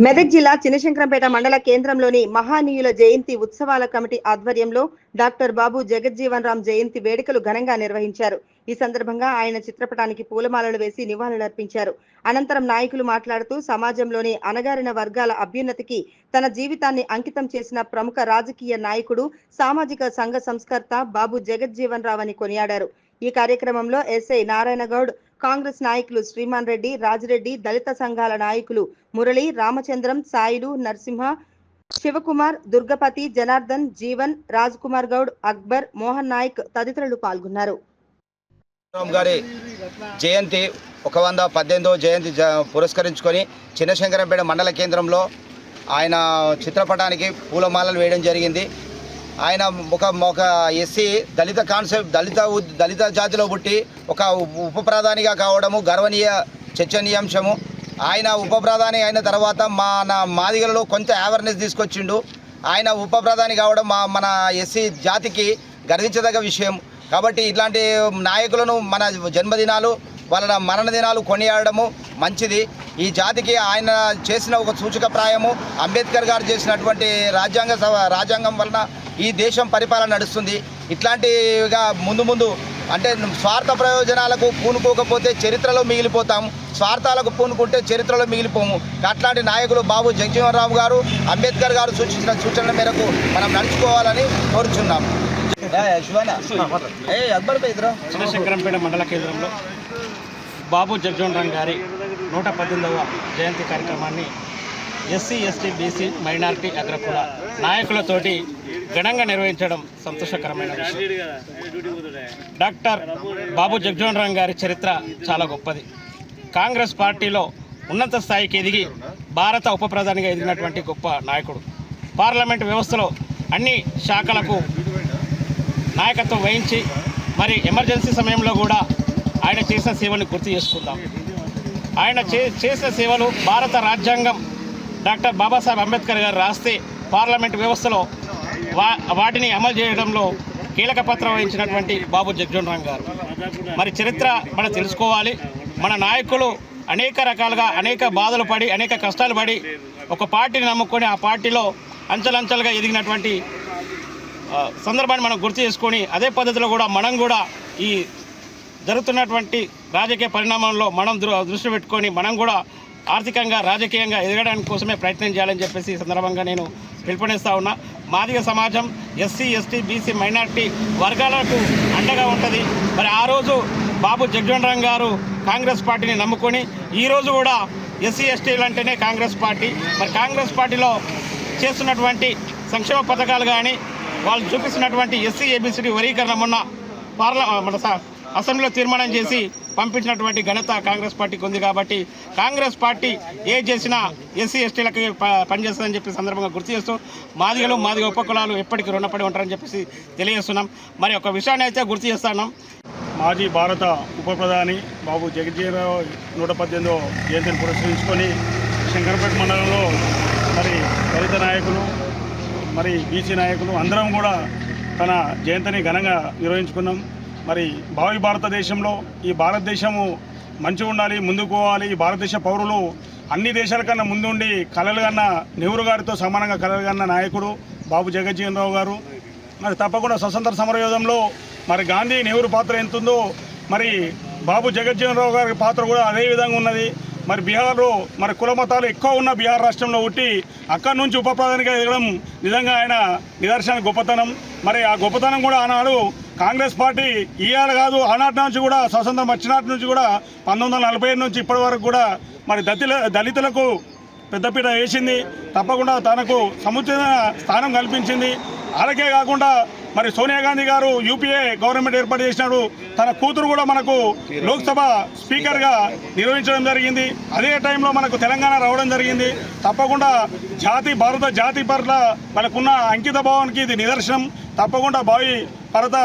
మెదక్ జిల్లా చినశంకరంపేట మండల కేంద్రంలోని మహానీయుల జయంతి ఉత్సవాల కమిటీ ఆధ్వర్యంలో డాక్టర్ బాబు జగజ్జీవన్ రామ్ జయంతి వేడుకలు ఘనంగా నిర్వహించారు. ఈ సందర్భంగా ఆయన చిత్రపటానికి పూలమాలలు వేసి నివాళులర్పించారు. అనంతరం నాయకులు మాట్లాడుతూ సమాజంలోని అణగారిన వర్గాల అభ్యున్నతికి తన జీవితాన్ని అంకితం చేసిన ప్రముఖ రాజకీయ నాయకుడు, సామాజిక సంఘ సంస్కర్త బాబు జగజ్జీవన్ రామ్ అని కొనియాడారు. ఈ కార్యక్రమంలో ఎస్ఐ నారాయణగౌడ్, కాంగ్రెస్ నాయకులు శ్రీమాన్ రెడ్డి, రాజిరెడ్డి, దళిత సంఘాల నాయకులు మురళి, రామచంద్రం, సాయిలు, నరసింహ, శివకుమార్, దుర్గపతి, జనార్దన్, జీవన్, రాజ్ కుమార్ గౌడ్, అక్బర్, మోహన్ నాయక్ తదితరులు పాల్గొన్నారు. గారి జయంతి 118వ జయంతి పురస్కరించుకొని చినశంకరంపేట మండల కేంద్రంలో ఆయన చిత్రపటానికి పూలమాలలు వేయడం జరిగింది. ఆయన ఒక ఎస్సీ దళిత కాన్సెప్ట్ దళిత జాతిలో పుట్టి ఒక ఉప ప్రధానిగా కావడము గర్వనీయ చర్చనీయాంశము. ఆయన ఉప ప్రధాని అయిన తర్వాత మాదిగలలో కొంత అవేర్నెస్ తీసుకొచ్చిండు. ఆయన ఉప ప్రధాని కావడం మన ఎస్సీ జాతికి గర్వించదగ్గ విషయం. కాబట్టి ఇట్లాంటి నాయకులను మన జన్మదినాలు, వాళ్ళ మరణ దినాలు కొనియాడము మంచిది. ఈ జాతికి ఆయన చేసిన ఒక సూచకప్రాయము అంబేద్కర్ గారు చేసినటువంటి రాజ్యాంగం వలన ఈ దేశం పరిపాలన నడుస్తుంది. ఇట్లాంటివిగా ముందు అంటే స్వార్థ ప్రయోజనాలకు పూనుకోకపోతే చరిత్రలో మిగిలిపోతాము, స్వార్థాలకు పూనుకుంటే చరిత్రలో మిగిలిపోము. అట్లాంటి నాయకులు బాబు జగజ్జీవన్ రామ్ గారు, అంబేద్కర్ గారు సూచించిన సూచనల మేరకు మనం నడుచుకోవాలని కోరుచున్నాం. చినశంకరంపేట మండల కేంద్రంలో బాబు జగజ్జీవన్ రామ్ గారి 118వ జయంతి కార్యక్రమాన్ని ఎస్సీ, ఎస్టీ, బీసీ, మైనారిటీ, అగ్రకుల నాయకులతోటి ఘనంగా నిర్వహించడం సంతోషకరమైన విషయం. డాక్టర్ బాబు జగజ్జీవన్ రామ్ గారి చరిత్ర చాలా గొప్పది. కాంగ్రెస్ పార్టీలో ఉన్నత స్థాయికి ఎదిగి భారత ఉప ప్రధానిగా ఎదిగినటువంటి గొప్ప నాయకుడు. పార్లమెంటు వ్యవస్థలో అన్ని శాఖలకు నాయకత్వం వహించి మరి ఎమర్జెన్సీ సమయంలో కూడా ఆయన చేసిన సేవలను గుర్తు చేసుకుందాం. ఆయన చేసిన సేవలు భారత రాజ్యాంగం డాక్టర్ బాబాసాహెబ్ అంబేద్కర్ గారు రాస్తే పార్లమెంట్ వ్యవస్థలో వాటిని అమలు చేయడంలో కీలక పాత్ర వహించినటువంటి బాబు జగజ్జీవన్ రామ్ గారు. మరి చరిత్ర మనం తెలుసుకోవాలి. మన నాయకులు అనేక రకాలుగా అనేక బాధలు పడి అనేక కష్టాలు పడి ఒక పార్టీని నమ్ముకొని ఆ పార్టీలో అంచెలంచెలుగా ఎదిగినటువంటి సందర్భాన్ని మనం గుర్తు చేసుకొని అదే పద్ధతిలో కూడా మనం కూడా ఈ జరుగుతున్నటువంటి రాజకీయ పరిణామంలో మనం దృష్టి పెట్టుకొని మనం కూడా ఆర్థికంగా రాజకీయంగా ఎదగడానికి కోసమే ప్రయత్నం చేయాలని చెప్పేసి ఈ సందర్భంగా నేను పిలుపునిస్తా ఉన్నా. మాదిగ సమాజం ఎస్సీ, ఎస్టీ, బీసీ, మైనార్టీ వర్గాలకు అండగా ఉంటుంది. మరి ఆ రోజు బాబు జగజ్జీవన్ రామ్ గారు కాంగ్రెస్ పార్టీని నమ్ముకొని ఈరోజు కూడా ఎస్సీ, ఎస్టీలు అంటేనే కాంగ్రెస్ పార్టీ. మరి కాంగ్రెస్ పార్టీలో చేస్తున్నటువంటి సంక్షేమ పథకాలు కానీ వాళ్ళు చూపిస్తున్నటువంటి ఎస్సీ, ఏబిసిడి వర్గీకరణ మన అసెంబ్లీలో తీర్మానం చేసి పంపించినటువంటి ఘనత కాంగ్రెస్ పార్టీకి ఉంది. కాబట్టి కాంగ్రెస్ పార్టీ ఏ చేసినా ఎస్సీ, ఎస్టీలకి పనిచేస్తుందని చెప్పి సందర్భంగా గుర్తు చేస్తూ మాదిగ ఉపకులాలు ఎప్పటికీ రుణపడి ఉంటారని చెప్పేసి తెలియజేస్తున్నాం. మరి ఒక విషయాన్ని అయితే గుర్తు చేస్తున్నాం. మాజీ భారత ఉప ప్రధాని బాబు జగజ్జీవన్ రామ్ 118వ జయంతిని పురస్కరించుకొని శంకరంపేట మండలంలో మరి దళిత నాయకులు, మరి బీసీ నాయకులు అందరం కూడా తన జయంతిని ఘనంగా నిర్వహించుకున్నాం. మరి భావి భారతదేశంలో ఈ భారతదేశము మంచిగా ఉండాలి, ముందుకు పోవాలి. ఈ భారతదేశ పౌరులు అన్ని దేశాల కన్నా ముందుండి కలలు కన్నా నెహ్రూ గారితో సమానంగా కలలు కన్నా నాయకుడు బాబు జగజ్జీవన్ రామ్ గారు. మరి తప్పకుండా స్వతంత్ర సమరయోధంలో మరి గాంధీ, నెహ్రూ పాత్ర ఎంతుందో మరి బాబు జగజ్జీవన్ రామ్ గారి పాత్ర కూడా అదే విధంగా ఉన్నది. మరి బీహార్లో మరి కుల మతాలు ఎక్కువ ఉన్న బీహార్ రాష్ట్రంలో పుట్టి అక్కడి నుంచి ఉప ప్రధానిగా ఎదగడం నిజంగా ఆయన నిదర్శన గొప్పతనం. మరి ఆ గొప్పతనం కూడా ఆనాడు కాంగ్రెస్ పార్టీ ఇవాళ కాదు, ఆనాటి నుంచి కూడా స్వతంత్రం వచ్చినాటి నుంచి కూడా 1945 నుంచి ఇప్పటి వరకు కూడా మరి దళితులకు పెద్దపీట వేసింది. తప్పకుండా తనకు సముచిత స్థానం కల్పించింది. అలాగే కాకుండా మరి సోనియా గాంధీ గారు యూపీఏ గవర్నమెంట్ ఏర్పాటు చేసినాడు. తన కూతురు కూడా మనకు లోక్సభ స్పీకర్గా నిర్వహించడం జరిగింది. అదే టైంలో మనకు తెలంగాణ రావడం జరిగింది. తప్పకుండా భారత జాతి పట్ల మనకున్న అంకిత భావానికి ఇది నిదర్శనం. తప్పకుండా భావి భారత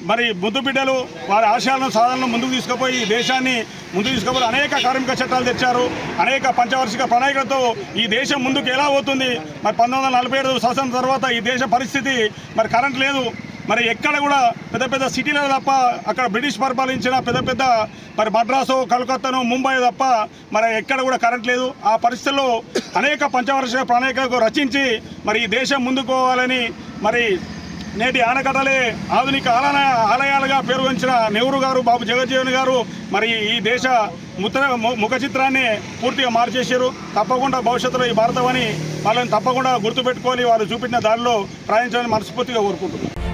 మరి ముద్దు బిడ్డలు వారి ఆశయాలను సాధనను ముందుకు తీసుకుపోయి దేశాన్ని ముందుకు తీసుకుపోయి అనేక కార్మిక చట్టాలు తెచ్చారు. అనేక పంచవార్షిక ప్రణాళికలతో ఈ దేశం ముందుకు ఎలా పోతుంది. మరి 1947 స్వాతంత్రం తర్వాత ఈ దేశ పరిస్థితి మరి కరెంట్ లేదు, మరి ఎక్కడ కూడా పెద్ద పెద్ద సిటీలలో తప్ప అక్కడ బ్రిటిష్ పరిపాలించిన పెద్ద పెద్ద మరి మద్రాసు, కలకత్తాను, ముంబై తప్ప మరి ఎక్కడ కూడా కరెంట్ లేదు. ఆ పరిస్థితుల్లో అనేక పంచవర్ష ప్రణాళికలకు రచించి మరి ఈ దేశం ముందుకు పోవాలని మరి నేటి ఆనకట్టలే ఆధునిక ఆలయాలుగా పేరుగొంచిన నెహ్రూ గారు, బాబు జగజ్జీవన్ గారు మరి ఈ దేశ ముఖ చిత్రాన్ని పూర్తిగా మార్చేశారు. తప్పకుండా భవిష్యత్తులో ఈ భారతమని వాళ్ళని తప్పకుండా గుర్తుపెట్టుకోవాలి, వాళ్ళు చూపెట్టిన దారిలో ప్రయాణించాలని మనస్ఫూర్తిగా కోరుకుంటున్నారు.